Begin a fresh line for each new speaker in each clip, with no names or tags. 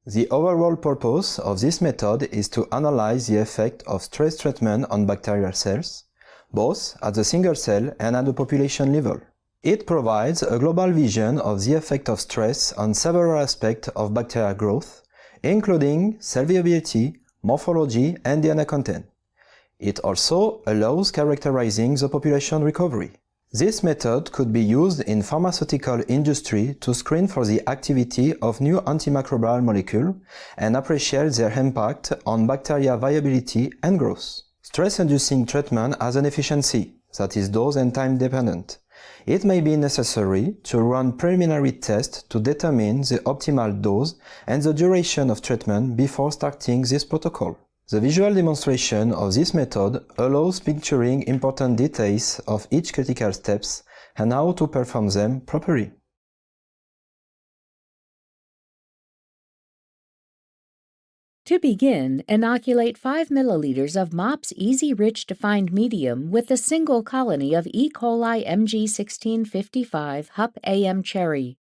The overall purpose of this method is to analyze the effect of stress treatment on bacterial cells, both at the single cell and at the population level. It provides a global vision of the effect of stress on several aspects of bacterial growth, including cell viability, morphology, and DNA content. It also allows characterizing the population recovery. This method could be used in pharmaceutical industry to screen for the activity of new antimicrobial molecules and appreciate their impact on bacteria viability and growth. Stress-inducing treatment has an efficiency that is dose and time dependent. It may be necessary to run preliminary tests to determine the optimal dose and the duration of treatment before starting this protocol. The visual demonstration of this method allows picturing important details of each critical steps and how to perform them properly.
To begin, inoculate 5 milliliters of MOPS Easy Rich Defined Medium with a single colony of E. coli MG1655 Hup AM cherry,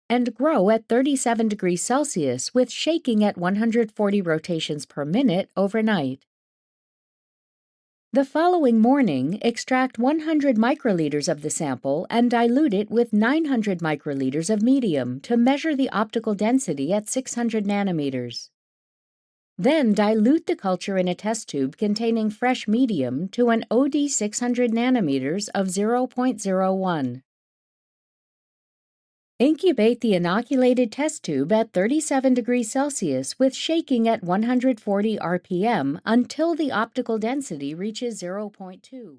and grow at 37 degrees Celsius with shaking at 140 rotations per minute overnight. The following morning, extract 100 microliters of the sample and dilute it with 900 microliters of medium to measure the optical density at 600 nanometers. Then dilute the culture in a test tube containing fresh medium to an OD 600 nanometers of 0.01. Incubate the inoculated test tube at 37 degrees Celsius with shaking at 140 RPM until the optical density reaches 0.2.